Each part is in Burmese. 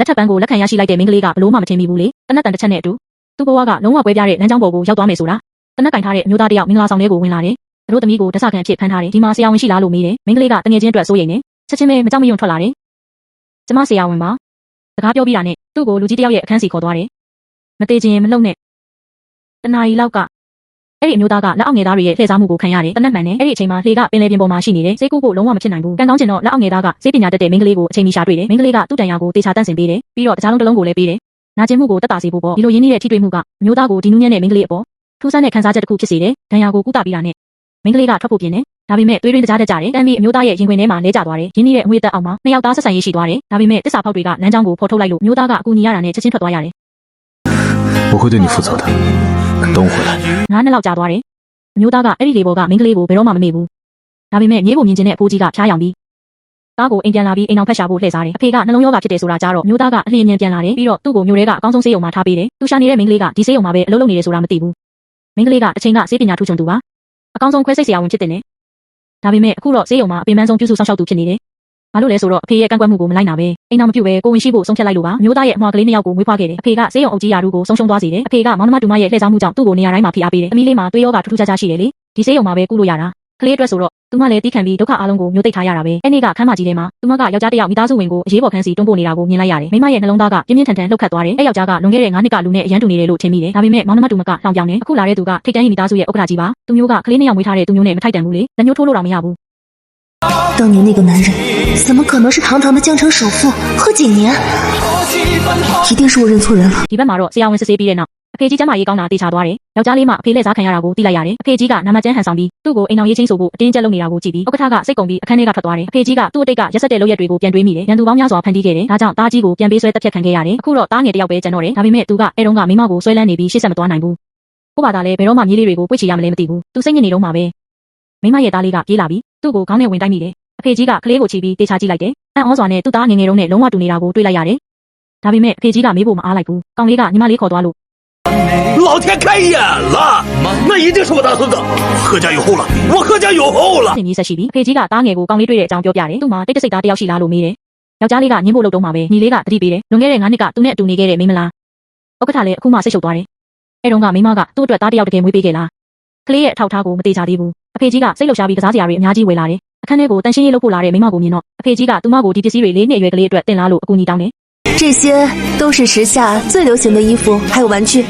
လက်ထပ်ပန်းကိုလက်ခံရရှိလိုက်တဲ့မိန်းကလေးကဘလို့မှမထင်မိဘူးလေတနက်တန်တစ်ချက်နဲ့အတူသူ့ဘဝကလုံးဝကွဲပြားတဲ့လမ်းကြောင်းပေါ်ကိုရောက်သွားမယ်ဆိုတာတနက်ကင်ထားတဲ့အမျိုးသားတစ်ယောက်မင်္ဂလာဆောင်လေးကိုဝင်လာတယ်သူတို့သမီးကိုဓာတ်ဆခံအဖြစ်ဖမ်းထားတယ်ဒီမှာဆရာဝန်ရှိလားလို့မေးတယ်မိန်းကလေးကတငယ်ချင်းအတွက်စိုးရိမ်နေချက်ချင်းပဲမကြောက်မရွံ့ထွက်လာတယ်ကျမဆရာဝန်ပါစကားပြောပြီးတာနဲ့သူ့ကိုလူကြီးတစ်ယောက်ရဲ့အခန်းစီခေါ်သွားတယ်မသေးချင်မလှုပ်နဲ့တနာရီလောက်ကအဲ့ဒီအမျိုးသားကလက်အောက်ငယ်သားတွေရဲ့လှည့်စားမှုကိုခံရတယ်တနက်မှန်နဲ့အဲ့ဒီအချိန်မှာလှေကပင်လယ်ပြင်ပေါ်မှာရှိနေတယ်ဈေးကူးဖို့လုံးဝမဖြစ်နိုင်ဘူးကံကောင်းကျင်တော့လက်အောက်ငယ်သားကဈေးပညာတတ်တဲ့မိန်းကလေးကိုအချိန်မီရှာတွေ့တယ်မိန်းကလေးကသူ့တန်ရာကိုတေချာတန့်စင်ပေးတယ်ပြီးတော့တခြားလုံးတစ်လုံးကိုလည်းပေးတယ်နာကျင်မှုကိုတက်တာစေဖို့ပေါ့ဒီလိုရင်းနှီးတဲ့ထိတွေ့မှုကအမျိုးသားကိုဒီနူးညံ့တဲ့မိန်းကလေးအပေါ်ထူးဆန်းတဲ့ခံစားချက်တစ်ခုဖြစ်စေတယ်ဒဏ်ရာကိုကုသပြီးတာနဲ့မိန်းကလေးကထွက်ဖို့ပြင်တယ်ဒါပေမဲ့သွေးရင်းတကြားတက်ကြတယ်တမ်းပြီးအမျိုးသားရဲ့ရင်ခွင်ထဲမှာလဲကျသွားတယ်ရင်းနှီးတဲ့အငွေသက်အောက်မှာနှစ်ယောက်သားဆက်ဆံရေးရှိသွားတယ်ဒါပေမဲ့တစ္ဆာဖောက်တွေကလမ်းကြောင်းကိုဖော်ထုတ်လိုက်လို့အမျိုးသားကအကူအညီရတာနဲ့ချက်ချင်းထွက်သွားရတယ်我会对你负责的等我回来9နှစ်လောက်ကြာသွားတယ်အမျိုးသားကအဲ့ဒီလေပေါ်ကမိန်းကလေးကိုဘယ်တော့မှမမေ့ဘူးဒါပေမဲ့မြေကိုမြင်ကျင်တဲ့အဖိုးကြီးကဖျားယောင်ပြီးသားကိုအိမ်ပြန်လာပြီးအိမ်အောင်ဖက်ရှာဖို့လှည့်စားတယ်အဖေကနှလုံးရောဂါဖြစ်တယ်ဆိုတာကြားတော့မျိုးသားကအလျင်မြန်ပြန်လာတယ်ပြီးတော့သူ့ကိုမျိုးတွေကအကောင်းဆုံးဆေးရုံမှာထားပေးတယ်သူရှာနေတဲ့မိန်းကလေးကဒီဆေးရုံမှာပဲအလုပ်လုပ်နေတယ်ဆိုတာမသိဘူးမိန်းကလေးကတစ်ချိန်ကဆေးပညာထူးချွန်သူပါအကောင်းဆုံးခွဲစိတ်ဆရာဝန်ဖြစ်တယ်နဲ့ဒါပေမဲ့အခုတော့ဆေးရုံမှာအပင်ပန်းဆုံးပြုစုစောင့်ရှောက်သူဖြစ်နေတယ်ဘာလို့လဲဆိုတော့အဖေရဲ့ကန့်ကွက်မှုကိုမလိုက်နာပဲအိမ်တော်မပြုတ်ပဲကိုဝင်ရှိဖို့ဆုံးဖြတ်လိုက်လို့ပါမျိုးသားရဲ့အမွှာကလေးနှစ်ယောက်ကိုမွေးဖွားခဲ့တယ်အဖေကဆေးရုံအုပ်ကြီးရာထူးကိုဆုံးရှုံးသွားစေတယ်အဖေကမောင်နှမတူမရဲ့လှည့်စားမှုကြောင့်သူ့ကိုနေရာတိုင်းမှာဖိအားပေးတယ်သမီးလေးမှာသွေးရောဂါထူးထူးခြားခြားရှိတယ်လေဒီဆေးရုံမှာပဲကုလို့ရတာကလေးအတွက်ဆိုတော့သူမလည်းတီးခံပြီးဒုက္ခအလုံးကိုမျိုးသိပ်ထားရတာပဲအဲ့နေ့ကခန်းမကြီးထဲမှာသူမကယောက်ျားတစ်ယောက်မိသားစုဝင်ကိုအရေးပေါ်ခန်းစီတွန်းပို့နေတာကိုမြင်လိုက်ရတယ်မိမရဲ့နှလုံးသားကပြင်းပြင်းထန်ထန်လှုပ်ခတ်သွားတယ်အဲ့ယောက်ျားကလွန်ခဲ့တဲ့9နှစ်ကလူနဲ့အရန်တူနေတယ်လို့ထင်မိတယ်ဒါပေမဲ့မောင်နှမတူမကလောင်ပြောင်နေအခုလာတဲ့သူကထိတ်တန်းရင်မိသားစုရဲ့ဥက္ကဋ္ဌကြီးပါသူမျိုးကကလေးနှစ်ယောက်မွေးထားတဲ့သူမျိုးနဲ့မထိုက်တန်ဘူးလေလက်ညှိုးထိုးလို့တော့မရဘူး当年那个男人怎么可能是堂堂的江城首富贺锦年？一定是我认错人了。ဒီဘက်မှာတော့ဆရာဝန်စစ်ဆေးပြီးတဲ့နောက်အဖေကြီးကျမ်းမာရေးကောင်းတာတေချာသွားတယ်။ယောက်ျားလေးမှအဖေလက်စားခံရတာကိုသိလိုက်ရတယ်။အဖေကြီးကနာမကျန်းဟန်ဆောင်ပြီးသူ့ကိုအိမ်အောင်ရေးချင်းဆိုဖို့အတင်းကျပ်လုပ်နေတာကိုကြည့်ပြီးဥက္ကဋ္ဌကစိတ်ကုန်ပြီးအခန်းထဲကထွက်သွားတယ်။အဖေကြီးကသူ့အတိတ်ကရက်စက်တဲ့လုပ်ရက်တွေကိုပြန်တွေးမိတယ်။ရန်သူပေါင်းများစွာဖန်တီးခဲ့တယ်။ဒါကြောင့်သားကြီးကိုပြန်ပေးဆွဲတက်ဖြတ်ခံခဲ့ရတယ်။အခုတော့သားငယ်တစ်ယောက်ပဲကျန်တော့တယ်။ဒါပေမဲ့သူကအဲတုန်းကမိမကိုဆွဲလန်းနေပြီးရှေ့ဆက်မသွားနိုင်ဘူး။ကို့ဘာသာလဲဘယ်တော့မှမြေးလေးတွေကိုပွေ့ချီရမလဲမသိဘူး။သူစိတ်ညစ်နေတော့မှပဲမိမရဲ့သားလေးကပြေးလာပြီးသူ့ကိုခေါင်းနဲ့ဝင်တိုက်မိတယ်။အဖေကြီးကကလေးကိုချီပြီးတေချာကြည့်လိုက်တယ်။အံ့ဩစွာနဲ့သူ့သားငယ်ငယ်တုန်းနဲ့လုံးဝတူနေတာကိုတွေ့လိုက်ရတယ်။ဒါပေမဲ့အဖေကြီးကမေးဖို့မအားလိုက်ဘူး။ကောင်လေးကညီမလေးခေါ်သွားလို့老天开眼了，那一定是我大孙子，贺家有后了，我贺家有后了。你ဆက်ရှိပြီအဖေကြီးကသားငယ်ကိုကောင်လေးတွေ့တဲ့အကြောင်းပြောပြတယ်။သူ့မှာတိတ်တဆိတ်သားတယောက်ရှိလားလို့မေးတယ်။ယောက်ျားလေးကညင်းဖို့လုပ်တော့မှပဲညီလေးကတတိပေးတယ်။လွန်ခဲ့တဲ့9နှစ်ကသူနဲ့အတူနေခဲ့တဲ့မိန်းမလား။ဥက္ကဋ္ဌလည်းအခုမှစိတ်ရှုပ်သွားတယ်။အဲတုန်းကမိန်းမကသူ့အတွက်သားတယောက်တကယ်မွေးပေးခဲ့လား။ကလေးရဲ့အထောက်အထားကိုမသေးချာသေးဘူး။အဖေကြီးကစိတ်လှုပ်ရှားပြီးကစားစရာတွေအများကြီးဝယ်လာတယ်။အခန်းထဲကိုတန်ရှင်းရေးလုပ်ဖို့လာတဲ့မိန်းမကိုမြင်တော့အဖေကြီးကသူမကိုဒီပစ္စည်းတွေ4နှစ်အရွယ်ကလေးအတွက်တင်လာလို့အကူအညီတောင်းတယ်这些都是时下最流行的衣服还有玩具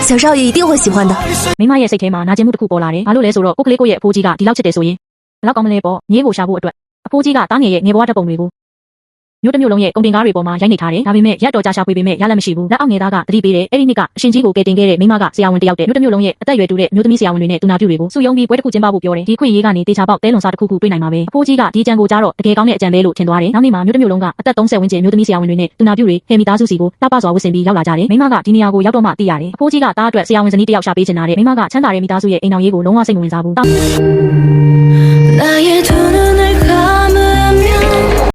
小少爷一定会喜欢的မိမရဲ့စိတ်ထဲမှာနာကျင်မှုတစ်ခုပေါ်လာတယ်ဘာလို့လဲဆိုတော့ကိုကလေးကိုရဲ့အဖိုးကြီးကဒီလောက်ချစ်တယ်ဆိုရင်ဘယ်လောက်ကောင်းမလဲပေါ့မြေးကိုရှာဖို့အတွက်အဖိုးကြီးကသားငယ်ရဲ့ငယ်ဘဝဓာတ်ပုံတွေကိုမျိုးတစ်မျိုးလုံးရဲ့ကုန်တင်ကားတွေပေါ်မှာရိုက်နေထားတယ်ဒါပေမဲ့ရက်တော်ကြာရှာဖွေပေမဲ့ရလက်မရှိဘူးလက်အောက်ငယ်သားကတတိပေးတယ်အဲ့ဒီနှစ်ကအရှင်ကြီးကိုကယ်တင်ခဲ့တဲ့မိမကဆရာဝန်တယောက်တည်းမျိုးတစ်မျိုးလုံးရဲ့အသက်အရွယ်တူတဲ့မျိုးသမီးဆရာဝန်တွေနဲ့တူနာပြုတွေကိုစုယုံပြီးပွဲတစ်ခုကျင်းပဖို့ပြောတယ်ဒီခွင့်ရေးကနေတေချာပေါက်တဲလွန်စားတစ်ခုခုတွေ့နိုင်မှာပဲအဖိုးကြီးကဒီကြံကိုကြားတော့တကယ်ကောင်းတဲ့အကြံပဲလို့ထင်သွားတယ်နောက်နေ့မှာမျိုးတစ်မျိုးလုံးကအသက်30ဝန်းကျင်မျိုးသမီးဆရာဝန်တွေနဲ့တူနာပြုတွေဟဲမီသားစုစီကိုလှပစွာဝတ်ဆင်ပြီးရောက်လာကြတယ်မိမကဒီနေရာကိုရောက်တော့မှသိရတယ်အဖိုးကြီးကသားအတွက်ဆရာဝန်ဇနီးတစ်ယောက်ရှာပေးချင်တာတဲ့မိမကချမ်းသာတဲ့မိသားစုရဲ့အိမ်အောင်ရေးကိုလုံးဝစိတ်မဝင်စားဘူး